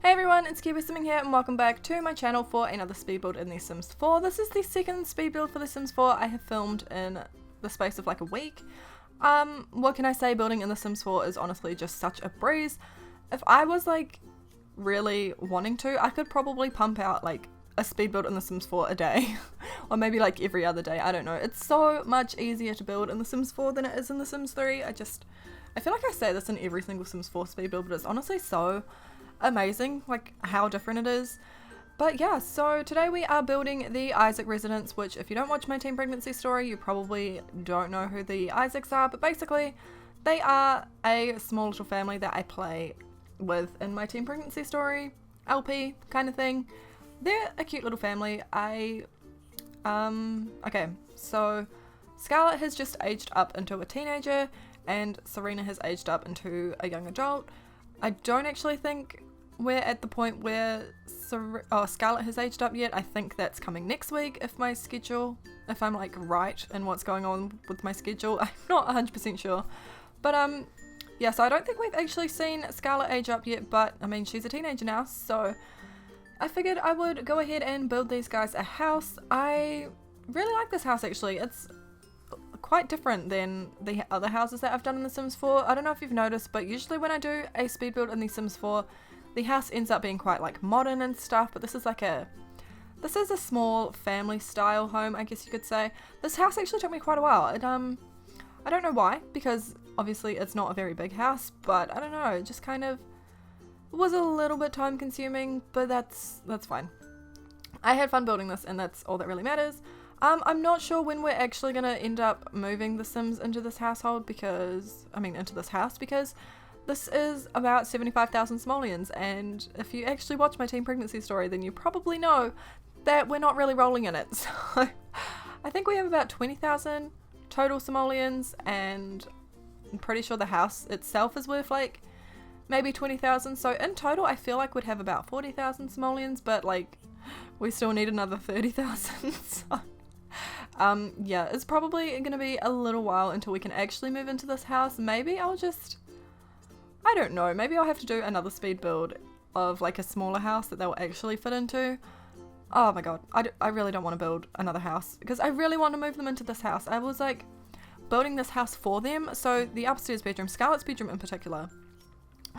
Hey everyone, it's Kiwi Simming here and welcome back to my channel for another speed build in The Sims 4. This is the second speed build for The Sims 4 I have filmed in the space of like a week. What can I say, building in The Sims 4 is honestly just such a breeze. If I was like really wanting to, I could probably pump out like a speed build in The Sims 4 a day. Or maybe like every other day, I don't know. It's so much easier to build in The Sims 4 than it is in The Sims 3. I feel like I say this in every single Sims 4 speed build, but it's honestly so amazing like how different it is. But yeah, so today we are building the Isaac residence, which if you don't watch my teen pregnancy story, you probably don't know who the Isaacs are, but basically they are a small little family that I play with in my teen pregnancy story LP kind of thing. They're a cute little family. Okay, so Scarlett has just aged up into a teenager and Serena has aged up into a young adult. I don't actually think we're at the point where Scarlett has aged up yet. I think that's coming next week if I'm like right in what's going on with my schedule. I'm not 100% sure. But yeah, so I don't think we've actually seen Scarlett age up yet, but I mean she's a teenager now, so I figured I would go ahead and build these guys a house. I really like this house actually. It's quite different than the other houses that I've done in The Sims 4. I don't know if you've noticed, but usually when I do a speed build in The Sims 4, the house ends up being quite like modern and stuff, but this is a small family style home, I guess you could say. This house actually took me quite a while. I don't know why, because obviously it's not a very big house, but I don't know, it just kind of was a little bit time consuming, but that's fine. I had fun building this and that's all that really matters. I'm not sure when we're actually going to end up moving the Sims into this household because this is about 75,000 simoleons, and if you actually watch my teen pregnancy story, then you probably know that we're not really rolling in it. So I think we have about 20,000 total simoleons, and I'm pretty sure the house itself is worth like maybe 20,000. So in total, I feel like we'd have about 40,000 simoleons, but like we still need another 30,000. So yeah, it's probably going to be a little while until we can actually move into this house. Maybe I don't know, maybe I'll have to do another speed build of like a smaller house that they'll actually fit into. Oh my god, I really don't want to build another house because I really want to move them into this house. I was like building this house for them. So the upstairs bedroom, Scarlett's bedroom in particular,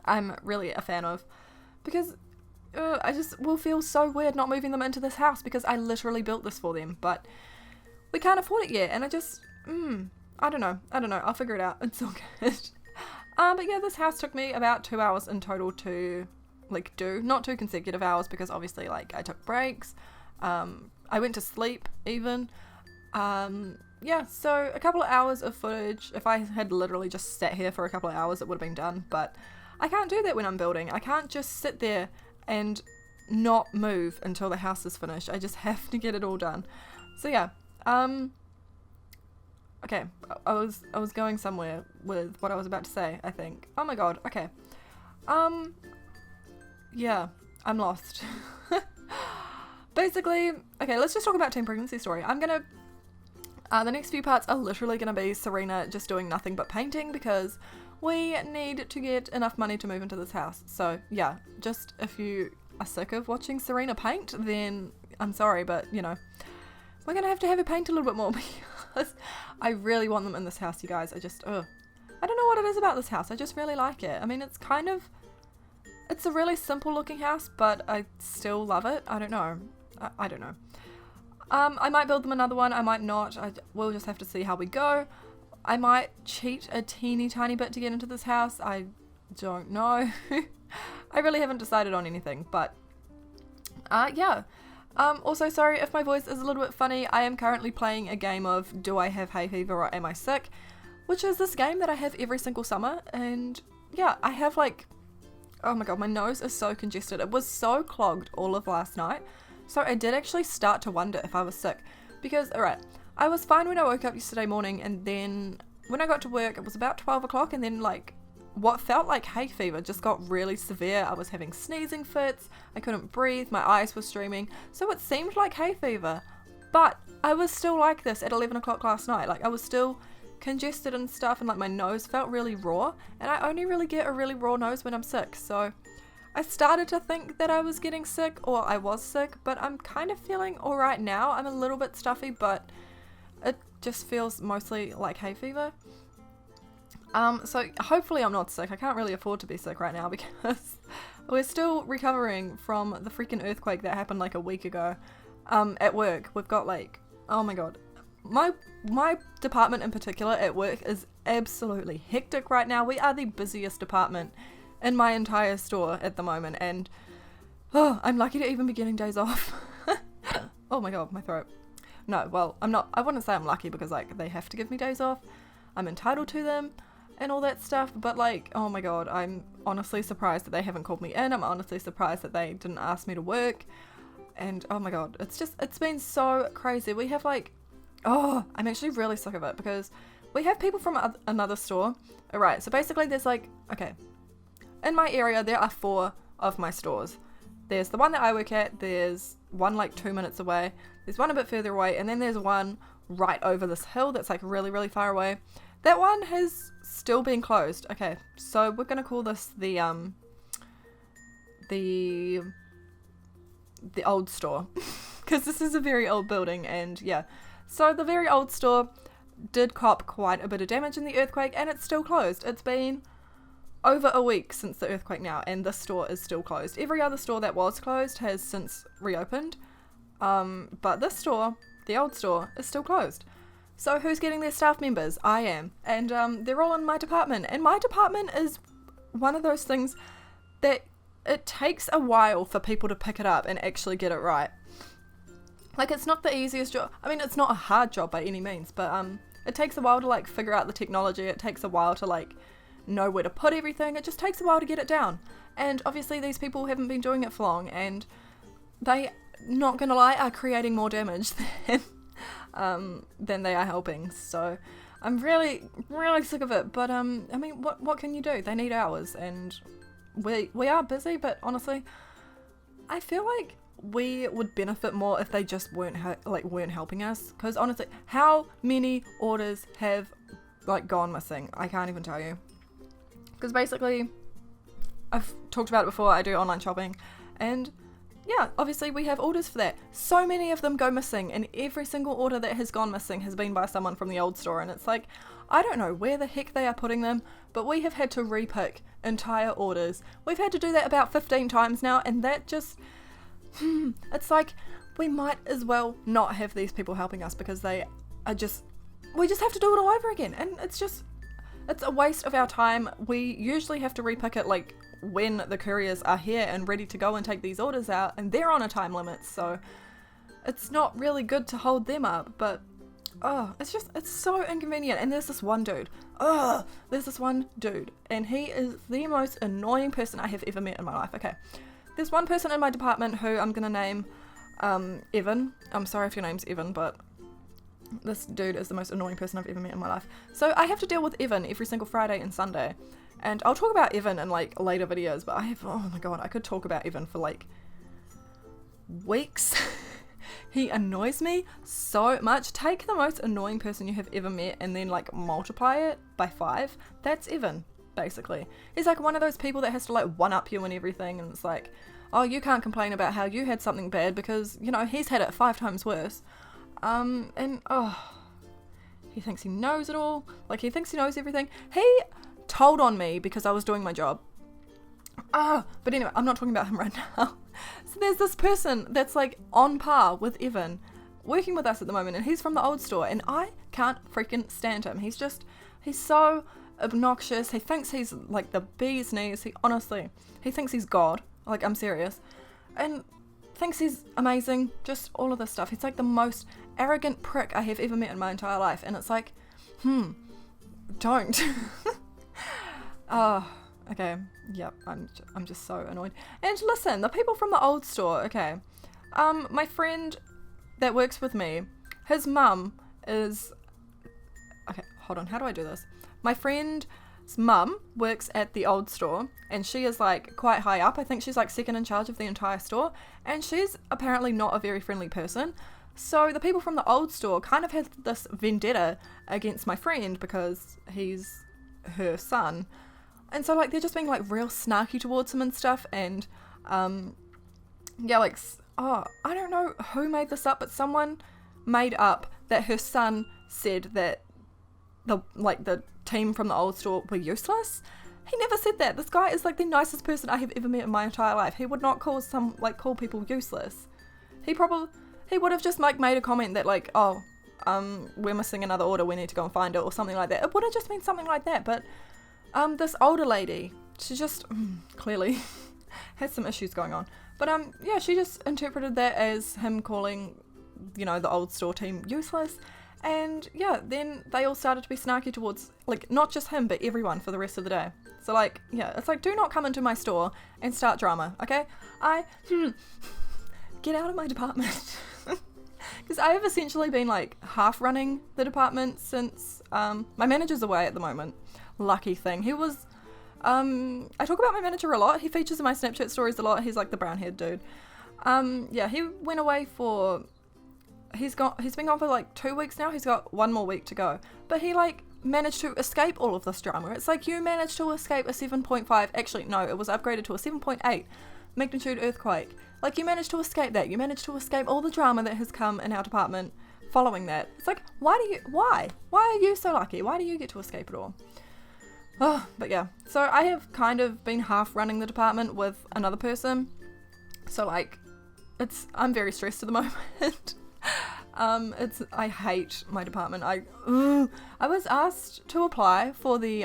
I'm really a fan of because I just will feel so weird not moving them into this house because I literally built this for them, but we can't afford it yet, and I just, I don't know, I'll figure it out, it's all good. But yeah, this house took me about 2 hours in total to like do, not 2 consecutive hours because obviously like I took breaks, I went to sleep even, yeah, so a couple of hours of footage. If I had literally just sat here for a couple of hours it would have been done, but I can't do that when I'm building. I can't just sit there and not move until the house is finished. I just have to get it all done. So yeah, okay, I was going somewhere with what I was about to say, I think. Oh my god, okay. Yeah, I'm lost. Basically, okay, let's just talk about teen pregnancy story. The next few parts are literally gonna be Serena just doing nothing but painting because we need to get enough money to move into this house. So yeah, just if you are sick of watching Serena paint, then I'm sorry, but you know, we're gonna have to have her paint a little bit more because I really want them in this house, you guys. I don't know what it is about this house. I just really like it. I mean, it's a really simple looking house, but I still love it. I don't know. I don't know. I might build them another one. I might not. We'll just have to see how we go. I might cheat a teeny tiny bit to get into this house. I don't know. I really haven't decided on anything, but yeah. Also, sorry if my voice is a little bit funny. I am currently playing a game of Do I Have Hay Fever or Am I Sick? Which is this game that I have every single summer. And yeah, I have like, oh my god, my nose is so congested. It was so clogged all of last night. So I did actually start to wonder if I was sick. Because, alright, I was fine when I woke up yesterday morning, and then when I got to work, it was about 12 o'clock, and then like what felt like hay fever just got really severe. I was having sneezing fits, I couldn't breathe, my eyes were streaming, so it seemed like hay fever, but I was still like this at 11 o'clock last night. Like I was still congested and stuff, and like my nose felt really raw, and I only really get a really raw nose when I'm sick, so I started to think that I was getting sick, or I was sick, but I'm kind of feeling alright now. I'm a little bit stuffy, but it just feels mostly like hay fever. So hopefully I'm not sick. I can't really afford to be sick right now because we're still recovering from the freaking earthquake that happened like a week ago. At work, we've got like, oh my god, my department in particular at work is absolutely hectic right now. We are the busiest department in my entire store at the moment, and I'm lucky to even be getting days off. Oh my god, my throat. No, well, I wouldn't say I'm lucky because like they have to give me days off. I'm entitled to them and all that stuff, but like, oh my god, I'm honestly surprised that they haven't called me in. I'm honestly surprised that they didn't ask me to work. And oh my god, it's been so crazy. We have like, I'm actually really sick of it because we have people from another store. Alright, so basically there's like, okay, in my area there are 4 of my stores. There's the one that I work at, there's one like 2 minutes away, there's one a bit further away, and then there's one right over this hill that's like really, really far away. That one has still been closed. Okay, so we're gonna call this the old store because this is a very old building, and yeah, so the very old store did cop quite a bit of damage in the earthquake, and it's still closed. It's been over a week since the earthquake now, and the store is still closed. Every other store that was closed has since reopened, but this store, the old store, is still closed. So who's getting their staff members? I am, and they're all in my department, and my department is one of those things that it takes a while for people to pick it up and actually get it right. Like, it's not the easiest job. I mean, it's not a hard job by any means, but it takes a while to like figure out the technology. It takes a while to like know where to put everything. It just takes a while to get it down. And obviously these people haven't been doing it for long, and they, not gonna lie, are creating more damage than they are helping. So I'm really, really sick of it. But I mean, what can you do? They need hours, and we are busy, but honestly, I feel like we would benefit more if they just weren't helping us. Because honestly, how many orders have like gone missing? I can't even tell you. Because basically, I've talked about it before, I do online shopping, and yeah, obviously we have orders for that. So many of them go missing, and every single order that has gone missing has been by someone from the old store, and it's like, I don't know where the heck they are putting them, but we have had to repick entire orders. We've had to do that about 15 times now, and that just, it's like, we might as well not have these people helping us because they are just, we just have to do it all over again, and it's a waste of our time. We usually have to repick it like when the couriers are here and ready to go and take these orders out, and they're on a time limit, so it's not really good to hold them up. But it's so inconvenient. And there's this one dude, and he is the most annoying person I have ever met in my life. Okay, there's one person in my department who I'm gonna name Evan. I'm sorry if your name's Evan, but this dude is the most annoying person I've ever met in my life. So I have to deal with Evan every single Friday and Sunday. And I'll talk about Evan in like later videos, but oh my god, I could talk about Evan for like weeks. He annoys me so much. Take the most annoying person you have ever met and then like multiply it by 5. That's Evan, basically. He's like one of those people that has to like one up you and everything, and it's like, oh, you can't complain about how you had something bad because, you know, he's had it 5 times worse. He thinks he knows it all. Like, he thinks he knows everything. He told on me because I was doing my job. But anyway, I'm not talking about him right now. So there's this person that's like on par with Evan working with us at the moment, and he's from the old store, and I can't freaking stand him. He's so obnoxious. He thinks he's like the bee's knees. He thinks he's God. Like, I'm serious. And thinks he's amazing. Just all of this stuff. He's like the most arrogant prick I have ever met in my entire life. And it's like, don't. Okay. Yep. I'm just so annoyed. And listen, the people from the old store. Okay. My friend that works with me, his mum is, okay, hold on. How do I do this? My friend's mum works at the old store, and she is like quite high up. I think she's like second in charge of the entire store, and she's apparently not a very friendly person. So the people from the old store kind of have this vendetta against my friend because he's her son. And so like they're just being like real snarky towards him and stuff. And yeah, like, oh, I don't know who made this up, but someone made up that her son said that the team from the old store were useless. He never said that. This guy is like the nicest person I have ever met in my entire life. He would not call people useless. He would have just like made a comment that like, oh, we're missing another order, we need to go and find it, or something like that. It would have just been something like that. But this older lady, she just clearly has some issues going on. But yeah, she just interpreted that as him calling, you know, the old store team useless. And yeah, then they all started to be snarky towards, like, not just him, but everyone for the rest of the day. So like, yeah, it's like, do not come into my store and start drama, okay? Get out of my department. Because I have essentially been like half running the department since my manager's away at the moment. Lucky thing. He was, I talk about my manager a lot. He features in my Snapchat stories a lot. He's like the brown haired dude. Yeah, he went away for, he's been gone for like 2 weeks now. He's got 1 more week to go. But he like managed to escape all of this drama. It's like, you managed to escape a 7.5, actually no, it was upgraded to a 7.8 magnitude earthquake. Like, you managed to escape that. You managed to escape all the drama that has come in our department following that. It's like, why are you so lucky? Why do you get to escape it all? Oh, but yeah, so I have kind of been half running the department with another person. So like, I'm very stressed at the moment. I hate my department. I was asked to apply for the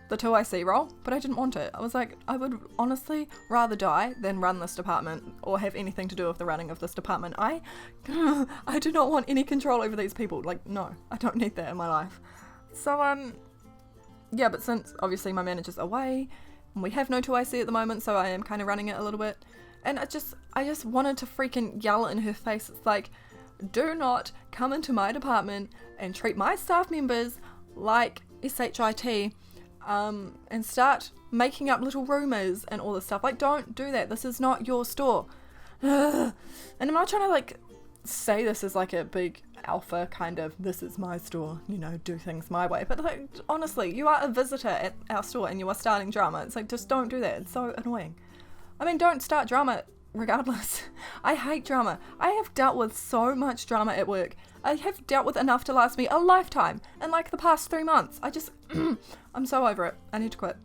2IC role, but I didn't want it. I was like, I would honestly rather die than run this department or have anything to do with the running of this department. I do not want any control over these people. Like, no, I don't need that in my life. So, yeah, but since obviously my manager's away and we have no 2IC at the moment, so I am kind of running it a little bit. And I just wanted to freaking yell in her face. It's like, do not come into my department and treat my staff members like SHIT, and start making up little rumors and all this stuff. Like, don't do that. This is not your store. Ugh. And I'm not trying to like say this as like a big alpha kind of, this is my store, you know, do things my way. But like, honestly, you are a visitor at our store and you are starting drama. It's like, just don't do that. It's so annoying. I mean, don't start drama regardless. I hate drama. I have dealt with so much drama at work. I have dealt with enough to last me a lifetime in like the past 3 months. I just, I'm so over it. I need to quit.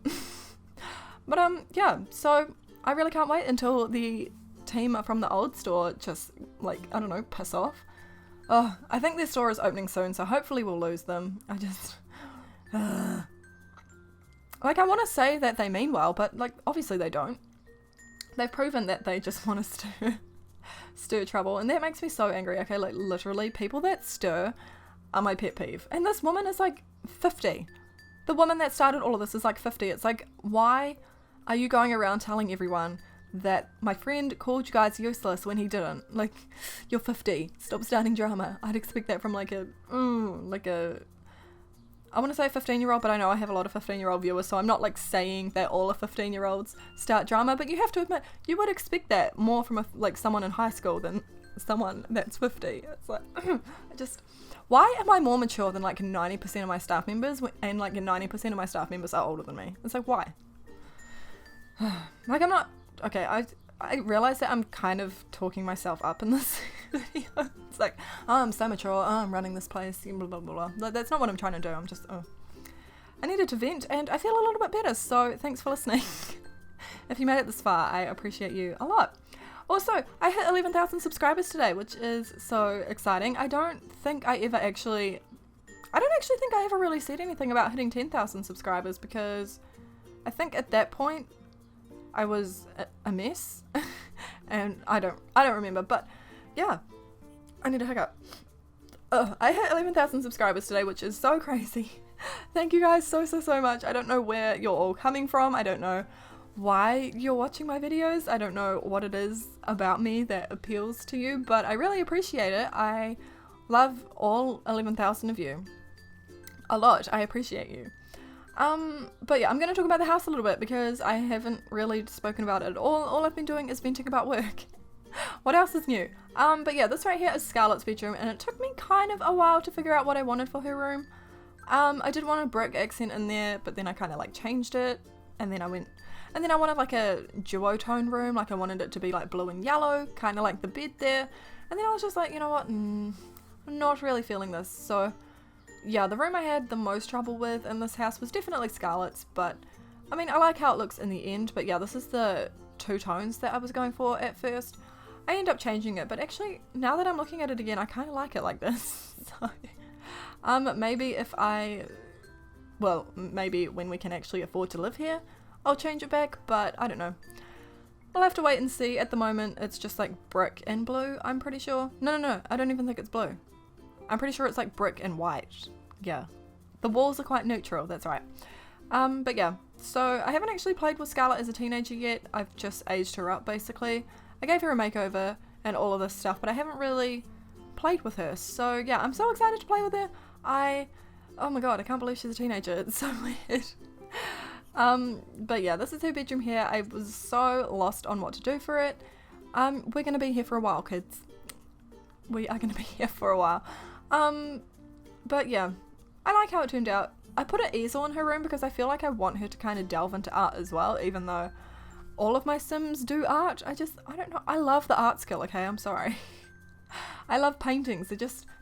But yeah, so I really can't wait until the team from the old store just like, I don't know, piss off. Oh, I think their store is opening soon, so hopefully we'll lose them. I just, like, I want to say that they mean well, but like, obviously they don't. They've proven that they just want us to stir trouble, and that makes me so angry. Okay, like, literally, people that stir are my pet peeve. And this woman is like 50. The woman that started all of this is like 50. It's like, why are you going around telling everyone that my friend called you guys useless when he didn't? Like, you're 50. Stop starting drama. I'd expect that from like a I want to say a 15-year-old, but I know I have a lot of 15-year-old viewers, so I'm not like saying that all of 15-year-olds start drama, but you have to admit, you would expect that more from someone in high school than someone that's 50. It's like, why am I more mature than like 90% of my staff members, and like 90% of my staff members are older than me? It's like, why? Like, I'm not, okay, I realize that I'm kind of talking myself up in this video. It's like, oh, I'm so mature, oh, I'm running this place, blah, blah, blah, blah. Like, that's not what I'm trying to do. I'm just, I needed to vent, and I feel a little bit better, so thanks for listening. If you made it this far, I appreciate you a lot. Also, I hit 11,000 subscribers today, which is so exciting. I don't actually think I ever really said anything about hitting 10,000 subscribers, because I think at that point I was a mess. And I don't remember, but yeah, I need a hiccup. I hit 11,000 subscribers today, which is so crazy. Thank you guys so much. I don't know where you're all coming from. I don't know why you're watching my videos. I don't know what it is about me that appeals to you, but I really appreciate it. I love all 11,000 of you a lot. I appreciate you. But yeah, I'm going to talk about the house a little bit because I haven't really spoken about it at all. All I've been doing is venting about work. What else is new? But yeah, this right here is Scarlett's bedroom, and it took me kind of a while to figure out what I wanted for her room. I did want a brick accent in there, but then I kind of like changed it, and then I wanted like a duotone room, like I wanted it to be like blue and yellow, kind of like the bed there, and then I was just like, you know what, I'm not really feeling this. So yeah, the room I had the most trouble with in this house was definitely Scarlett's, but I mean, I like how it looks in the end, but yeah, this is the two tones that I was going for at first. I end up changing it, but actually, now that I'm looking at it again, I kind of like it like this. So, maybe maybe when we can actually afford to live here, I'll change it back, but I don't know. I'll have to wait and see. At the moment, it's just like brick and blue, I'm pretty sure. No, I don't even think it's blue. I'm pretty sure it's like brick and white. Yeah. The walls are quite neutral, that's right. But yeah, so I haven't actually played with Scarlett as a teenager yet. I've just aged her up, basically. I gave her a makeover and all of this stuff, but I haven't really played with her. So yeah, I'm so excited to play with her. Oh my god, I can't believe she's a teenager. It's so weird. But yeah, this is her bedroom here. I was so lost on what to do for it. We're gonna be here for a while, kids. We are gonna be here for a while. But yeah, I like how it turned out. I put an easel in her room because I feel like I want her to kind of delve into art as well, even though all of my Sims do art. I don't know. I love the art skill, okay? I'm sorry. I love paintings.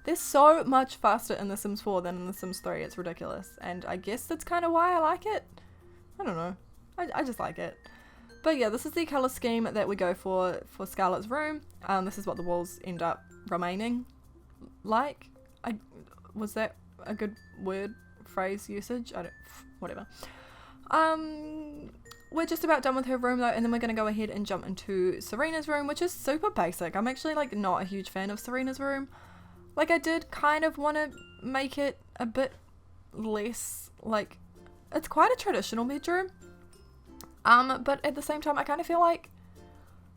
They're so much faster in The Sims 4 than in The Sims 3. It's ridiculous. And I guess that's kind of why I like it. I don't know. I just like it. But yeah, this is the colour scheme that we go for Scarlett's room. This is what the walls end up remaining like. Was that a good word phrase usage? Whatever. We're just about done with her room though, and then we're going to go ahead and jump into Serena's room, which is super basic. I'm actually like not a huge fan of Serena's room. Like I did kind of want to make it a bit less, like, it's quite a traditional bedroom. But at the same time I kind of feel like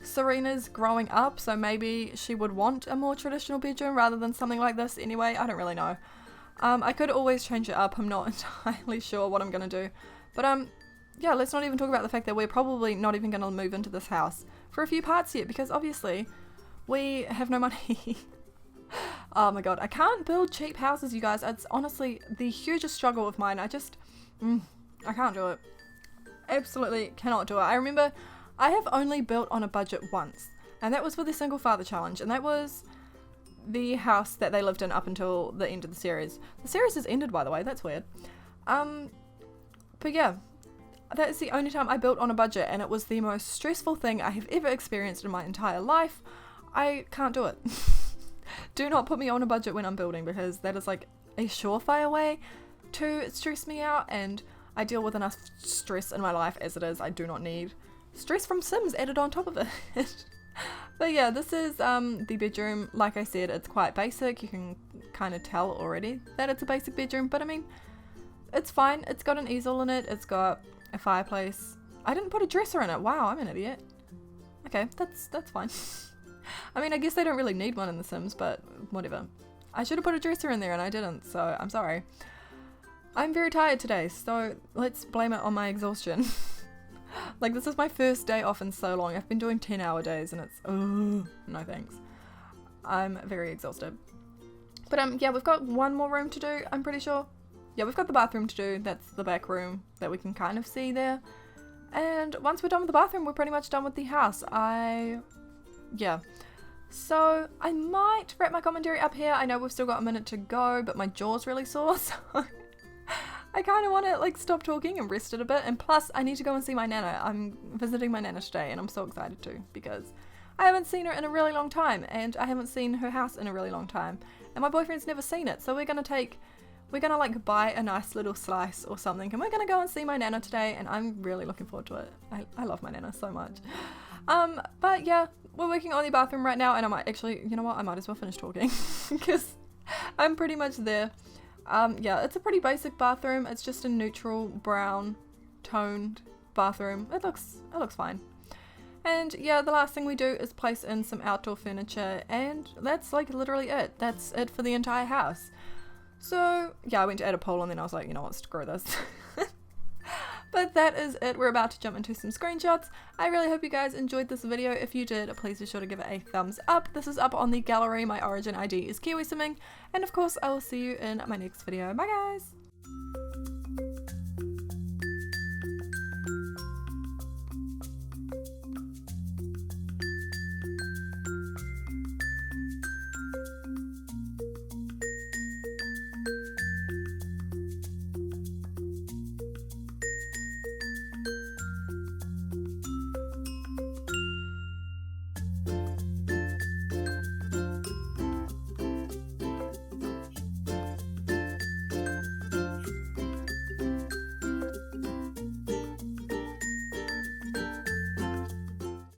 Serena's growing up, so maybe she would want a more traditional bedroom rather than something like this anyway. I don't really know. I could always change it up. I'm not entirely sure what I'm going to do. But yeah, let's not even talk about the fact that we're probably not even going to move into this house for a few parts yet, because obviously we have no money. Oh my god, I can't build cheap houses, you guys. It's honestly the hugest struggle of mine. I can't do it. Absolutely cannot do it. I remember I have only built on a budget once, and that was for the single father challenge, and that was the house that they lived in up until the end of the series. The series has ended, by the way. That's weird. But yeah, that's the only time I built on a budget, and it was the most stressful thing I have ever experienced in my entire life. I can't do it. Do not put me on a budget when I'm building, because that is like a surefire way to stress me out, and I deal with enough stress in my life as it is. I do not need stress from Sims added on top of it. But yeah, this is the bedroom. Like I said, it's quite basic. You can kind of tell already that it's a basic bedroom, but I mean, it's fine. It's got an easel in it. It's got a fireplace. I didn't put a dresser in it. Wow, I'm an idiot. Okay, that's fine. I mean, I guess they don't really need one in The Sims, but whatever. I should have put a dresser in there and I didn't, so I'm sorry. I'm very tired today, so let's blame it on my exhaustion. Like, this is my first day off in so long. I've been doing 10-hour days and it's, no thanks. I'm very exhausted. But yeah, we've got one more room to do, I'm pretty sure. Yeah, we've got the bathroom to do. That's the back room that we can kind of see there. And once we're done with the bathroom, we're pretty much done with the house. Yeah. So I might wrap my commentary up here. I know we've still got a minute to go, but my jaw's really sore, so I kind of want to like stop talking and rest it a bit. And plus, I need to go and see my nana. I'm visiting my nana today, and I'm so excited to, because I haven't seen her in a really long time, and I haven't seen her house in a really long time, and my boyfriend's never seen it. So we're gonna like buy a nice little slice or something, and we're gonna go and see my nana today, and I'm really looking forward to it. I love my nana so much. But yeah, we're working on the bathroom right now, and I might actually, you know what, I might as well finish talking because I'm pretty much there. Yeah, it's a pretty basic bathroom. It's just a neutral brown toned bathroom. It looks fine. And yeah, the last thing we do is place in some outdoor furniture, and that's like literally it. That's it for the entire house. So yeah, I went to add a poll, and then I was like, you know what, screw this. But that is it. We're about to jump into some screenshots. I really hope you guys enjoyed this video. If you did, please be sure to give it a thumbs up. This is up on the gallery. My origin ID is Kiwi Simming. And of course, I will see you in my next video. Bye guys!